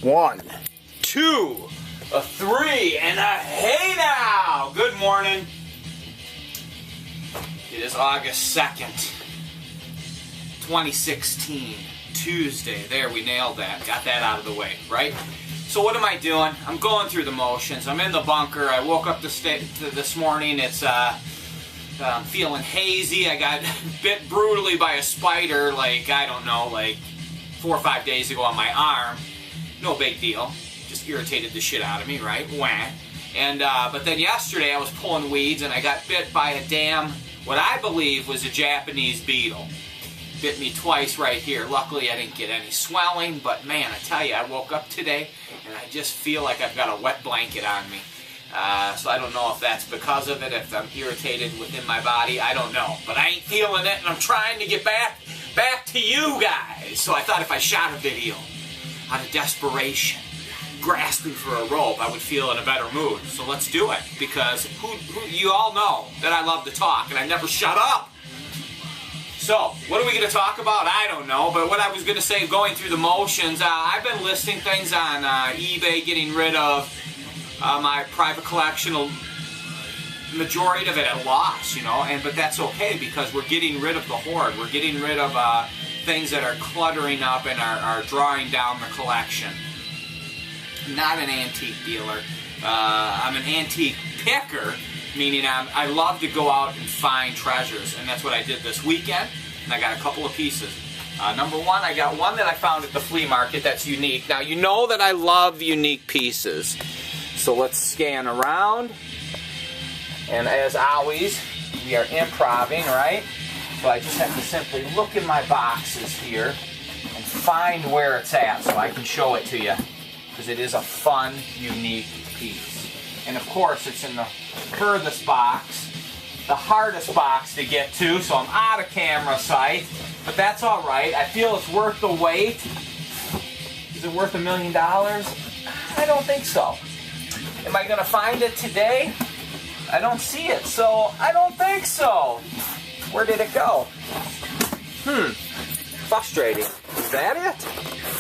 1, 2, a 3, and a hey now! Good morning. It is August 2nd, 2016, Tuesday. There, we nailed that. Got that out of the way, right? So what am I doing? I'm going through the motions. I'm in the bunker. I woke up this morning. It's I'm feeling hazy. I got bit brutally by a spider, like, I don't know, like 4 or 5 days ago on my arm. No big deal. Just irritated the shit out of me, right? Wah. And, but then yesterday I was pulling weeds and I got bit by a damn, what I believe was a Japanese beetle. Bit me twice right here. Luckily I didn't get any swelling, but man, I tell you, I woke up today and I just feel like I've got a wet blanket on me. So I don't know if that's because of it, if I'm irritated within my body, I don't know. But I ain't feeling it, and I'm trying to get back to you guys. So I thought if I shot a video out of desperation, grasping for a rope, I would feel in a better mood. So let's do it, because you all know that I love to talk, and I never shut up. So, what are we going to talk about? I don't know, but what I was going to say, going through the motions, I've been listing things on eBay, getting rid of my private collection, majority of it at a loss, you know, but that's okay because we're getting rid of the hoard. We're getting rid of things that are cluttering up and are drawing down the collection. I'm not an antique dealer. I'm an antique picker, meaning I love to go out and find treasures, and that's what I did this weekend, and I got a couple of pieces. Number one, I got one that I found at the flea market that's unique. Now, you know that I love unique pieces. So let's scan around, and as always, we are improvising, right? So I just have to simply look in my boxes here and find where it's at so I can show it to you, because it is a fun, unique piece. And of course, it's in the furthest box, the hardest box to get to, so I'm out of camera sight, but that's all right. I feel it's worth the wait. Is it worth $1 million? I don't think so. Am I going to find it today? I don't see it, so I don't think so. Where did it go? Frustrating. Is that it?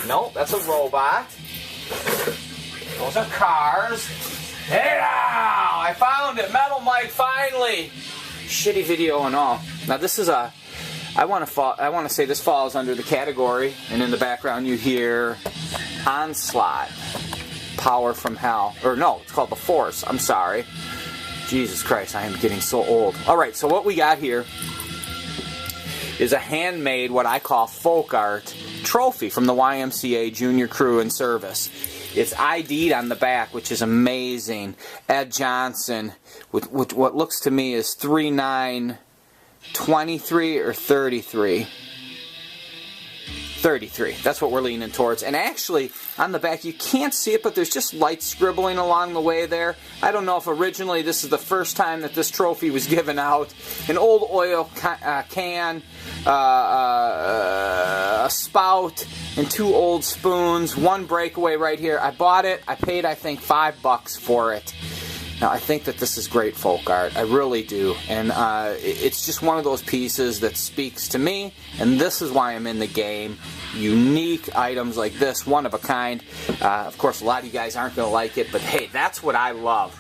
No, that's a robot. Those are cars. Hey now! I found it! Metal Mike, finally! Shitty video and all. Now this is a... I want to say this falls under the category, and in the background you hear Onslaught. Power from Hell. Or no, it's called The Force. I'm sorry. Jesus Christ, I am getting so old. Alright, so what we got here is a handmade, what I call folk art trophy from the YMCA Junior Crew in Service. It's ID'd on the back, which is amazing. Ed Johnson, with what looks to me is 3923 or 33. 33. That's what we're leaning towards. And actually, on the back, you can't see it, but there's just light scribbling along the way there. I don't know if originally this is the first time that this trophy was given out. An old oil can, a spout, and 2 old spoons. 1 breakaway right here. I bought it. I paid, I think, $5 for it. Now, I think that this is great folk art. I really do. And it's just one of those pieces that speaks to me, and this is why I'm in the game. Unique items like this, one of a kind. Of course, a lot of you guys aren't going to like it, but hey, that's what I love.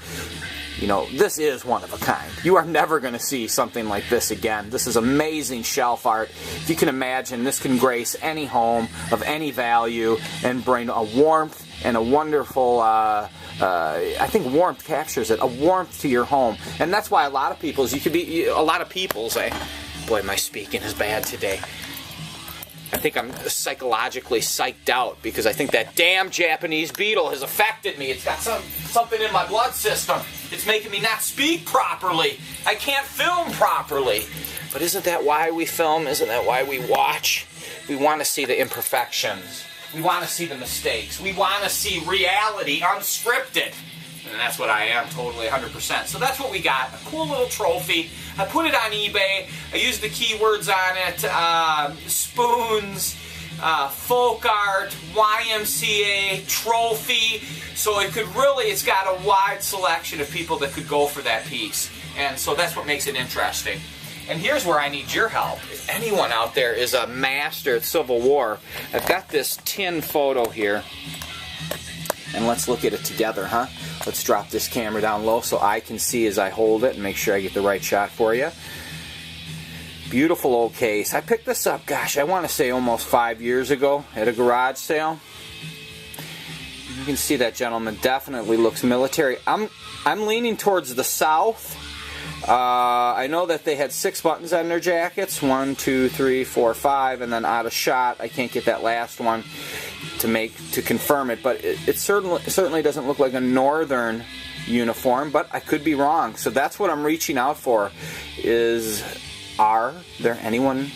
You know, this is one of a kind. You are never going to see something like this again. This is amazing shelf art. If you can imagine, this can grace any home of any value and bring a warmth and a wonderful... I think warmth captures it, a warmth to your home, and that's why a lot of people say, boy, my speaking is bad today. I think I'm psychologically psyched out because I think that damn Japanese beetle has affected me. It's got something in my blood system. It's making me not speak properly. I can't film properly. But isn't that why we film? Isn't that why we watch? We want to see the imperfections. We want to see the mistakes. We want to see reality unscripted. And that's what I am, totally 100%. So that's what we got. A cool little trophy. I put it on eBay. I used the keywords on it. Spoons, folk art, YMCA, trophy. So it could really, it's got a wide selection of people that could go for that piece. And so that's what makes it interesting. And here's where I need your help. If anyone out there is a master at Civil War, I've got this tin photo here. And let's look at it together, huh? Let's drop this camera down low so I can see as I hold it and make sure I get the right shot for you. Beautiful old case. I picked this up, gosh, I want to say almost 5 years ago at a garage sale. You can see that gentleman definitely looks military. I'm leaning towards the south. I know that they had 6 buttons on their jackets. 1, 2, 3, 4, 5, and then out of shot. I can't get that last one to confirm it, but it certainly doesn't look like a northern uniform, but I could be wrong. So that's what I'm reaching out for. Is there anyone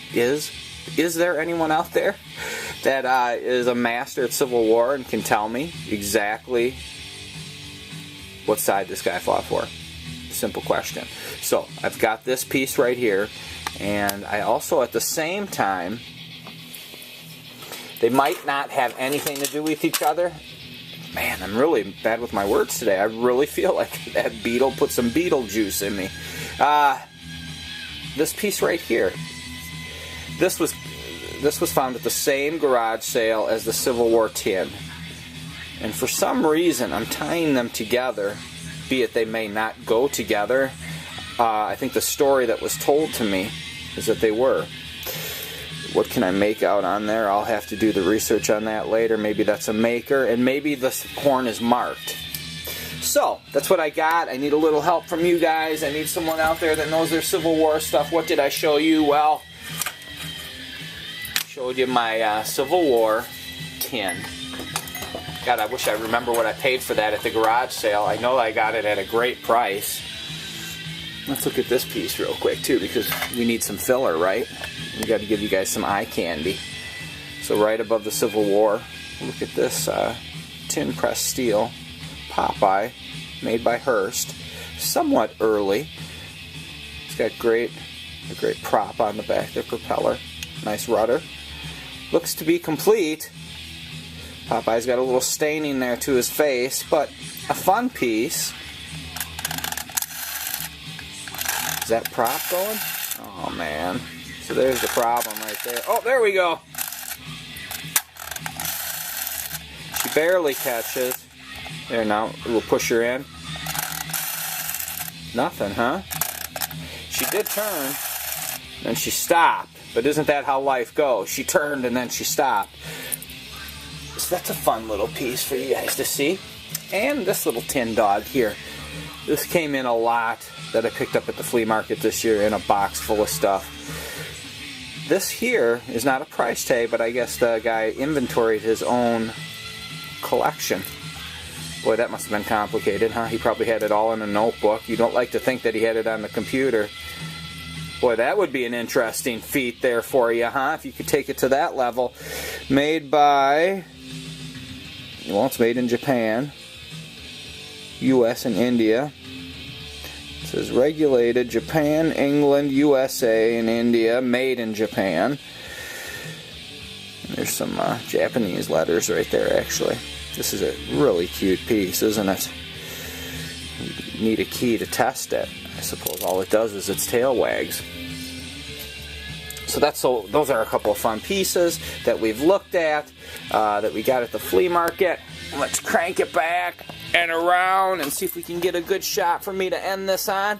out there that is a master at Civil War and can tell me exactly what side this guy fought for? Simple question. So I've got this piece right here, and I also at the same time, they might not have anything to do with each other. Man, I'm really bad with my words today. I really feel like that beetle put some beetle juice in me. This piece right here, this was found at the same garage sale as the Civil War tin, and for some reason I'm tying them together, be it they may not go together. I think the story that was told to me is that they were. What can I make out on there? I'll have to do the research on that later. Maybe that's a maker, and maybe this horn is marked. So, that's what I got. I need a little help from you guys. I need someone out there that knows their Civil War stuff. What did I show you? Well, I showed you my Civil War tin. God, I wish I remember what I paid for that at the garage sale. I know I got it at a great price. Let's look at this piece real quick, too, because we need some filler, right? We got to give you guys some eye candy. So right above the Civil War, look at this tin press steel Popeye, made by Hearst. Somewhat early. It's got a great prop on the back, the propeller. Nice rudder. Looks to be complete. Popeye's got a little staining there to his face, but a fun piece. Is that prop going? Oh man. So there's the problem right there. Oh, there we go. She barely catches. There, now we'll push her in. Nothing, huh? She did turn, then she stopped. But isn't that how life goes? She turned and then she stopped. So that's a fun little piece for you guys to see. And this little tin dog here. This came in a lot that I picked up at the flea market this year in a box full of stuff. This here is not a price tag, but I guess the guy inventoried his own collection. Boy, that must have been complicated, huh? He probably had it all in a notebook. You don't like to think that he had it on the computer. Boy, that would be an interesting feat there for you, huh? If you could take it to that level. Made by... Well, it's made in Japan. U.S. and India. It says regulated Japan, England, USA, and India. Made in Japan. And there's some Japanese letters right there, actually. This is a really cute piece, isn't it? You need a key to test it. I suppose all it does is its tail wags. So those are a couple of fun pieces that we've looked at, that we got at the flea market. Let's crank it back and around and see if we can get a good shot for me to end this on.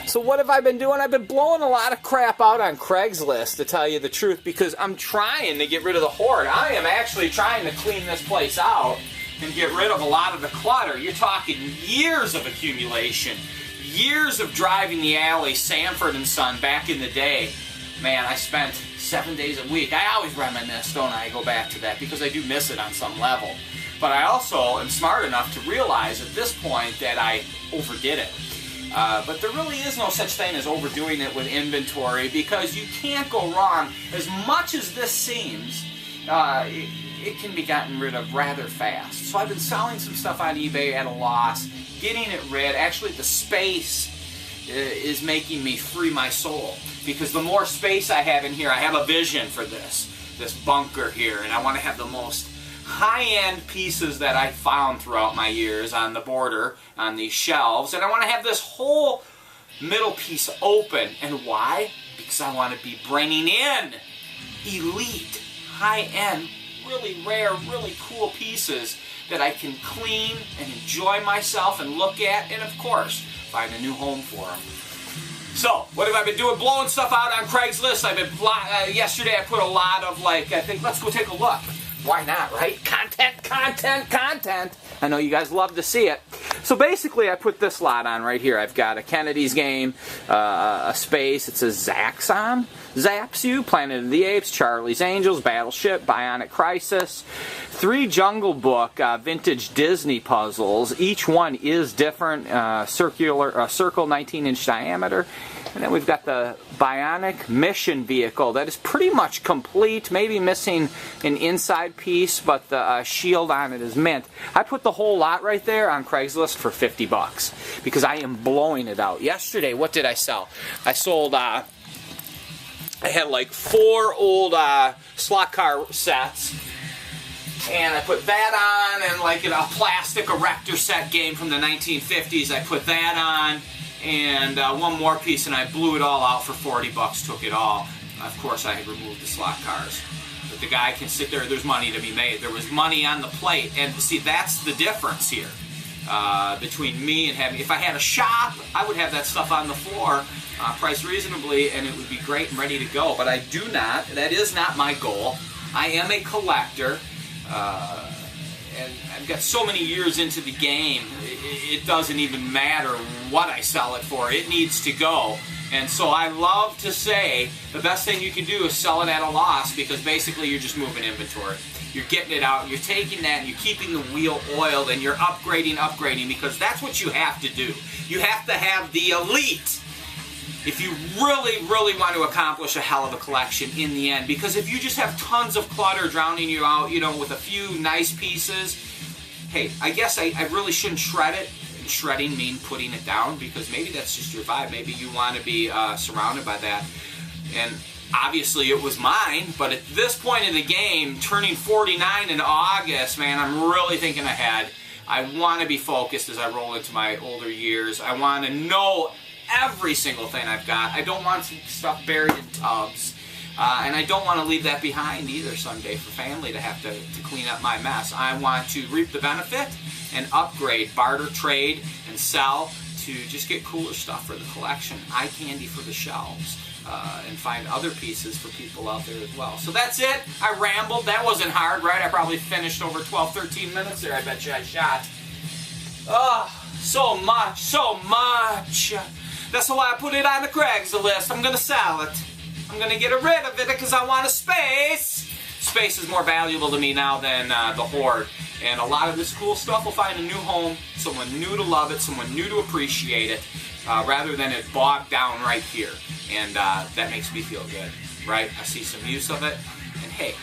So what have I been doing? I've been blowing a lot of crap out on Craigslist, to tell you the truth, because I'm trying to get rid of the hoard. I am actually trying to clean this place out and get rid of a lot of the clutter. You're talking years of accumulation, years of driving the alley, Sanford and Son, back in the day. Man, I spent 7 days a week. I always reminisce, don't I? I go back to that because I do miss it on some level. But I also am smart enough to realize at this point that I overdid it. But there really is no such thing as overdoing it with inventory, because you can't go wrong. As much as this seems, it can be gotten rid of rather fast. So I've been selling some stuff on eBay at a loss, getting it rid. Actually, the space is making me free my soul, because the more space I have in here, I have a vision for this bunker here, and I want to have the most high-end pieces that I found throughout my years on the border, on these shelves, and I want to have this whole middle piece open. And why? Because I want to be bringing in elite, high-end, really rare, really cool pieces that I can clean and enjoy myself and look at, and of course, find a new home for them. So, what have I been doing? Blowing stuff out on Craigslist. I've been, yesterday I put a lot of, like, I think, let's go take a look. Why not, right? Content, content, content. I know you guys love to see it. So basically, I put this lot on right here. I've got a Kennedy's Game, a Space. It says Zaxxon, Zaps You, Planet of the Apes, Charlie's Angels, Battleship, Bionic Crisis, 3 Jungle Book vintage Disney puzzles. Each one is different, circle 19-inch diameter. And then we've got the Bionic Mission Vehicle that is pretty much complete, maybe missing an inside piece, but the shield on it is mint. I put the whole lot right there on Craigslist for $50 because I am blowing it out. Yesterday, what did I sell? I sold, I had like 4 old slot car sets. And I put that on, and like a plastic erector set game from the 1950s, I put that on. And one more piece, and I blew it all out for $40, took it all. Of course, I had removed the slot cars. But the guy can sit there, there's money to be made. There was money on the plate. And see, that's the difference here between me and having, if I had a shop, I would have that stuff on the floor, priced reasonably, and it would be great and ready to go. But I do not, that is not my goal. I am a collector. And I've got so many years into the game, it doesn't even matter what I sell it for. It needs to go. And so I love to say the best thing you can do is sell it at a loss, because basically you're just moving inventory. You're getting it out, you're taking that, and you're keeping the wheel oiled, and you're upgrading, because that's what you have to do. You have to have the elite if you really, really want to accomplish a hell of a collection in the end. Because if you just have tons of clutter drowning you out, you know, with a few nice pieces, hey, I guess I really shouldn't shred it. And shredding means putting it down, because maybe that's just your vibe. Maybe you want to be surrounded by that. And obviously it was mine, but at this point in the game, turning 49 in August, man, I'm really thinking ahead. I want to be focused as I roll into my older years. I want to know every single thing I've got. I don't want some stuff buried in tubs. And I don't want to leave that behind either someday for family to have to clean up my mess. I want to reap the benefit and upgrade, barter, trade, and sell to just get cooler stuff for the collection, eye candy for the shelves, and find other pieces for people out there as well. So that's it. I rambled. That wasn't hard, right? I probably finished over 12, 13 minutes there. I bet you I shot. Oh, so much, so much. That's why I put it on the Craigslist. I'm going to sell it. I'm going to get rid of it because I want a space. Space is more valuable to me now than the hoard. And a lot of this cool stuff will find a new home, someone new to love it, someone new to appreciate it, rather than it bogged down right here. And that makes me feel good, right? I see some use of it. And hey,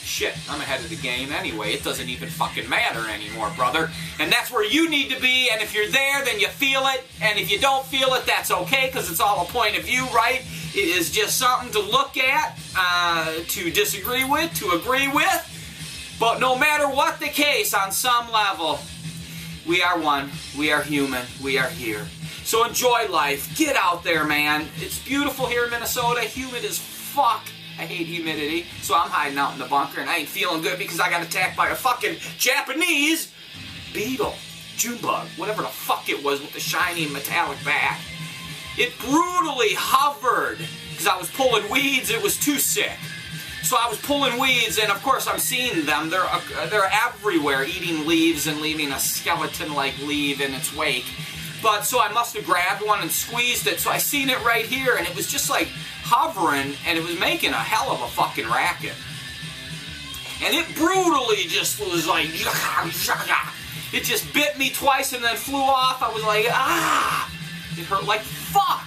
shit, I'm ahead of the game anyway. It doesn't even fucking matter anymore, brother. And that's where you need to be, and if you're there, then you feel it. And if you don't feel it, that's okay, because it's all a point of view, right? It is just something to look at, to disagree with, to agree with. But no matter what the case, on some level, we are one, we are human, we are here. So enjoy life, get out there, man. It's beautiful here in Minnesota, humid as fuck. I hate humidity, so I'm hiding out in the bunker, and I ain't feeling good because I got attacked by a fucking Japanese beetle, June bug, whatever the fuck it was with the shiny metallic back. It brutally hovered because I was pulling weeds. It was too sick. So I was pulling weeds, and of course I'm seeing them. They're everywhere, eating leaves and leaving a skeleton-like leaf in its wake. But so I must have grabbed one and squeezed it. So I seen it right here, and it was just like hovering, and it was making a hell of a fucking racket. And it brutally just was like, it just bit me twice and then flew off. I was like, ah, it hurt like fuck.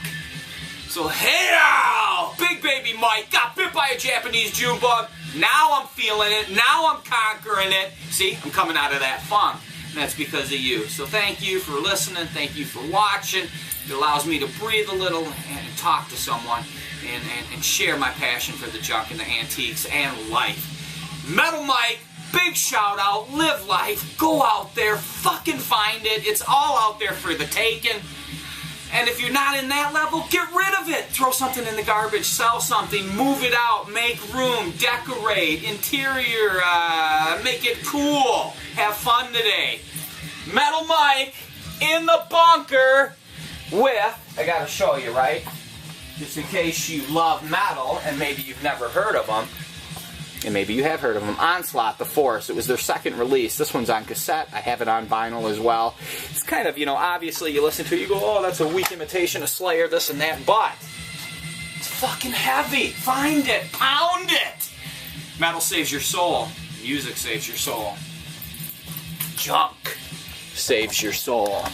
So hey now, Big Baby Mike got bit by a Japanese June bug. Now I'm feeling it. Now I'm conquering it. See, I'm coming out of that funk. And that's because of you. So thank you for listening. Thank you for watching. It allows me to breathe a little and talk to someone and share my passion for the junk and the antiques and life. Metal Mike, big shout out. Live life. Go out there. Fucking find it. It's all out there for the taking. And if you're not in that level, get rid of it. Throw something in the garbage, sell something, move it out, make room, decorate, interior, make it cool. Have fun today. Metal Mike in the bunker with, I gotta show you, right? Just in case you love metal and maybe you've never heard of them. And maybe you have heard of them. Onslaught The Force. It was their second release. This one's on cassette. I have it on vinyl as well. It's kind of, you know, obviously you listen to it, you go, oh, that's a weak imitation of Slayer, this and that, but it's fucking heavy. Find it. Pound it. Metal saves your soul. Music saves your soul. Junk saves your soul.